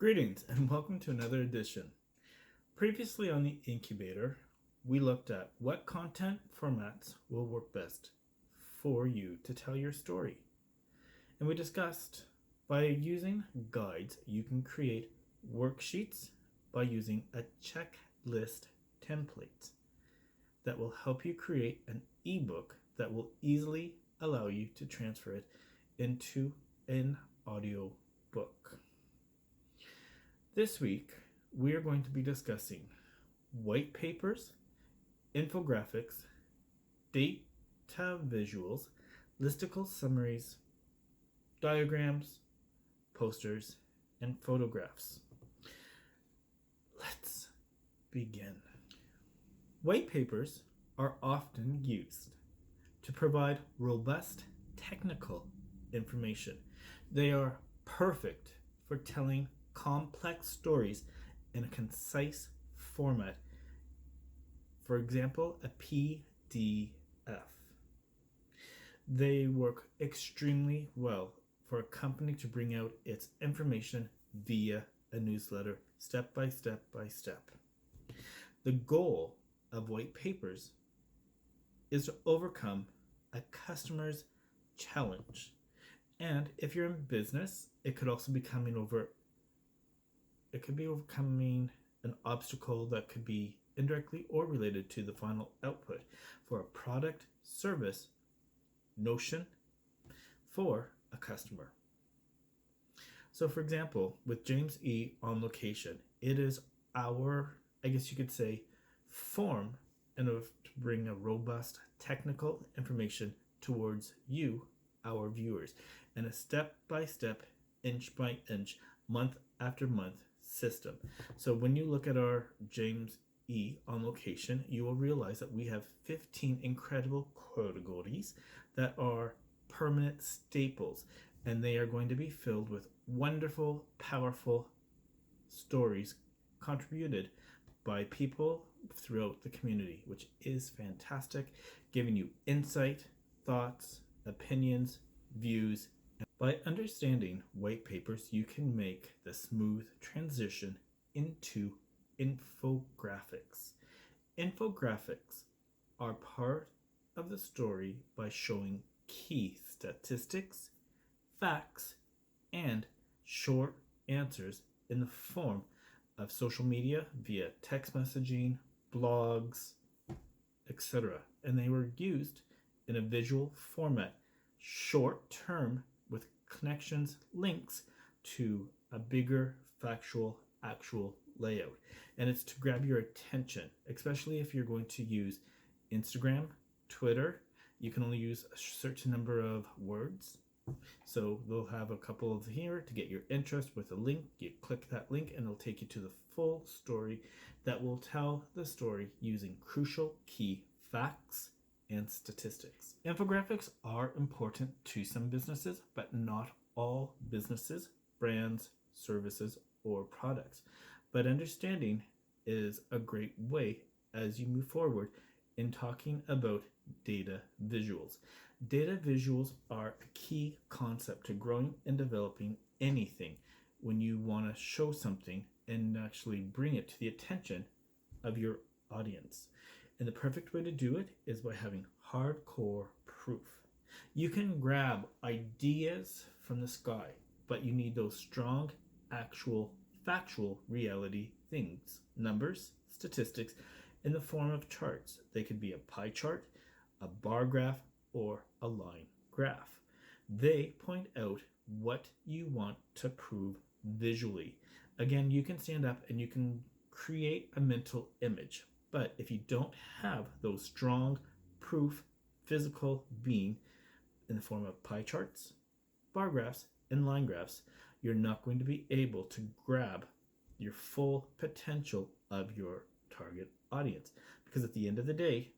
Greetings and welcome to another edition. Previously on the Incubator, we looked at what content formats will work best for you to tell your story. And we discussed by using guides, you can create worksheets by using a checklist template that will help you create an ebook that will easily allow you to transfer it into an audio book. This week, we are going to be discussing white papers, infographics, data visuals, listicle summaries, diagrams, posters, and photographs. Let's begin. White papers are often used to provide robust technical information. They are perfect for telling complex stories in a concise format. For example, a PDF. They work extremely well for a company to bring out its information via a newsletter, step by step by step. The goal of white papers is to overcome a customer's challenge. And if you're in business, it could also be overcoming an obstacle that could be indirectly or related to the final output for a product, service, notion for a customer. So for example, with James E. on location, it is our, I guess you could say, form in order to bring a robust technical information towards you, our viewers, and a step-by-step, inch-by-inch, month after month system. So when you look at our James E on location, you will realize that we have 15 incredible categories that are permanent staples, and they are going to be filled with wonderful, powerful stories contributed by people throughout the community, which is fantastic, giving you insight, thoughts, opinions, views. By understanding white papers, you can make the smooth transition into infographics. Infographics are part of the story by showing key statistics, facts, and short answers in the form of social media via text messaging, blogs, etc. And they were used in a visual format, short term, with connections, links to a bigger factual actual layout. And it's to grab your attention, especially if you're going to use Instagram, Twitter. You can only use a certain number of words. So they'll have a couple of here to get your interest with a link. You click that link and it'll take you to the full story that will tell the story using crucial key facts and statistics. Infographics are important to some businesses, but not all businesses, brands, services, or products. But understanding is a great way as you move forward in talking about data visuals. Data visuals are a key concept to growing and developing anything when you want to show something and actually bring it to the attention of your audience. And the perfect way to do it is by having hardcore proof. You can grab ideas from the sky, but you need those strong, actual, factual reality things, numbers, statistics, in the form of charts. They could be a pie chart, a bar graph, or a line graph. They point out what you want to prove visually. Again, you can stand up and you can create a mental image. But if you don't have those strong proof physical being in the form of pie charts, bar graphs, and line graphs, you're not going to be able to grab your full potential of your target audience. Because at the end of the day,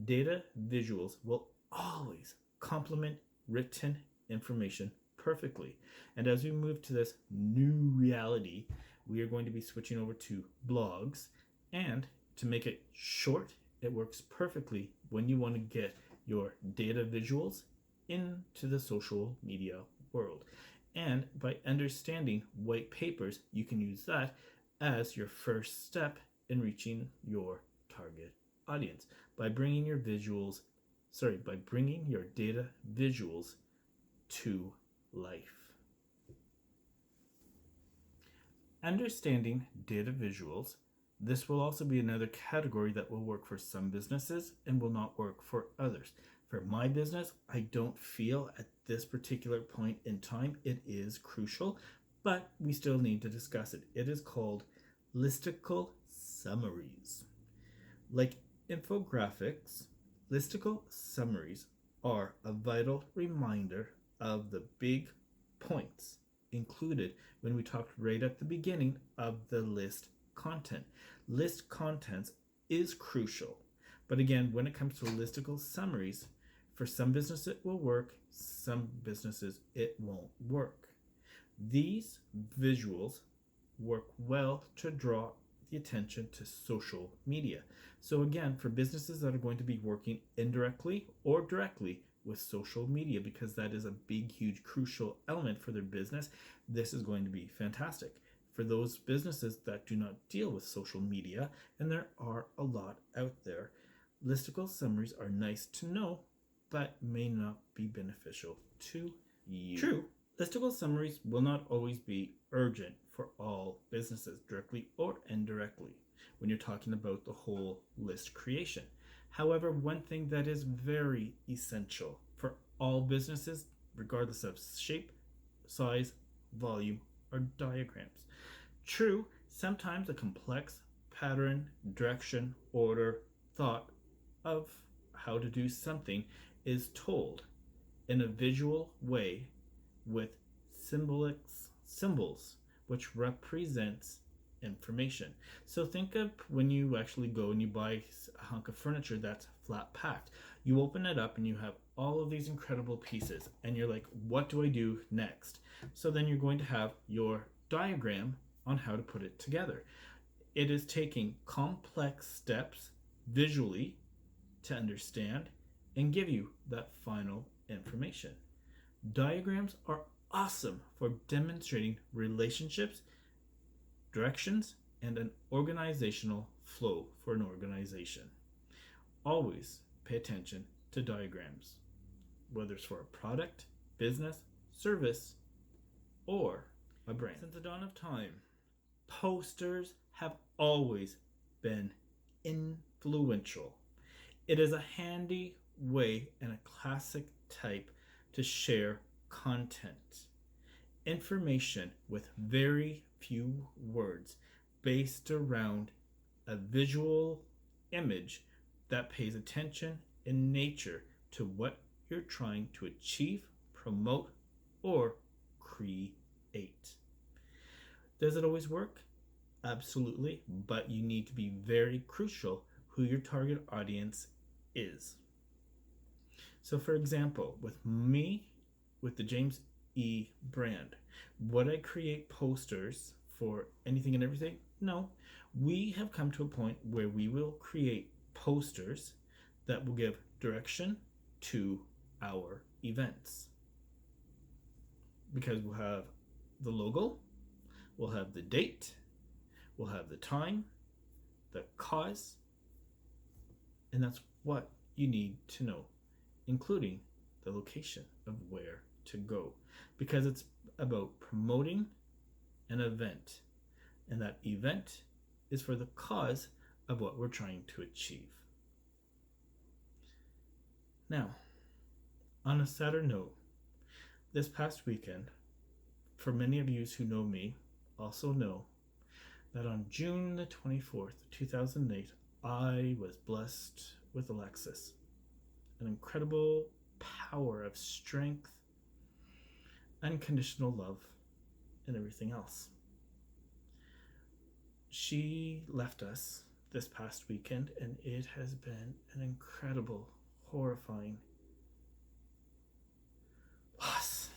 data visuals will always complement written information perfectly. And as we move to this new reality, we are going to be switching over to blogs, and to make it short, it works perfectly when you want to get your data visuals into the social media world. And by understanding white papers, you can use that as your first step in reaching your target audience by bringing your data visuals to life. Understanding data visuals, this will also be another category that will work for some businesses and will not work for others. For my business, I don't feel at this particular point in time it is crucial, but we still need to discuss it. It is called listicle summaries. Like infographics, listicle summaries are a vital reminder of the big points included when we talked right at the beginning of the list content. List contents is crucial. But again, when it comes to listicle summaries, for some businesses it will work, some businesses it won't work. These visuals work well to draw the attention to social media. So again, for businesses that are going to be working indirectly or directly with social media, because that is a big, huge, crucial element for their business, this is going to be fantastic. For those businesses that do not deal with social media, and there are a lot out there, listicle summaries are nice to know, but may not be beneficial to you. True, listicle summaries will not always be urgent for all businesses, directly or indirectly, when you're talking about the whole list creation. However, one thing that is very essential for all businesses, regardless of shape, size, volume, or diagrams. True, sometimes a complex pattern, direction, order, thought of how to do something is told in a visual way with symbols which represents information. So think of when you actually go and you buy a hunk of furniture that's flat packed. You open it up and you have all of these incredible pieces and you're like, what do I do next? So then you're going to have your diagram on how to put it together. It is taking complex steps visually to understand and give you that final information. Diagrams are awesome for demonstrating relationships, directions, and an organizational flow for an organization. Always pay attention to diagrams, whether it's for a product, business, service, or a brand. Since the dawn of time, posters have always been influential. It is a handy way and a classic type to share content. Information with very few words based around a visual image that pays attention in nature to what you're trying to achieve, promote, or create. Does it always work? Absolutely, but you need to be very crucial who your target audience is. So for example, with me, with the James E brand, would I create posters for anything and everything? No. We have come to a point where we will create posters that will give direction to our events. Because we'll have the logo, we'll have the date, we'll have the time, the cause, and that's what you need to know, including the location of where to go, because it's about promoting an event, and that event is for the cause of what we're trying to achieve. Now, on a sadder note, this past weekend, for many of you who know me also know that on June the 24th, 2008, I was blessed with Alexis, an incredible power of strength, unconditional love, and everything else. She left us this past weekend, and it has been an incredible, horrifying loss.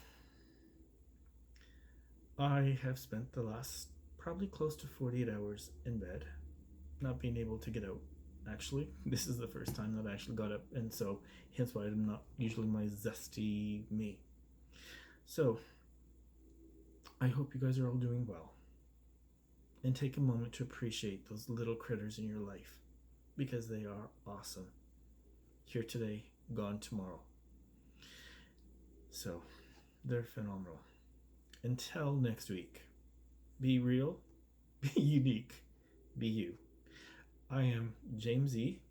I have spent the last probably close to 48 hours in bed, not being able to get out. Actually, this is the first time that I actually got up, and so hence why I'm not usually my zesty me. So I hope you guys are all doing well. And take a moment to appreciate those little critters in your life because they are awesome. Here today, gone tomorrow. So, they're phenomenal. Until next week, be real, be unique, be you. I am James E.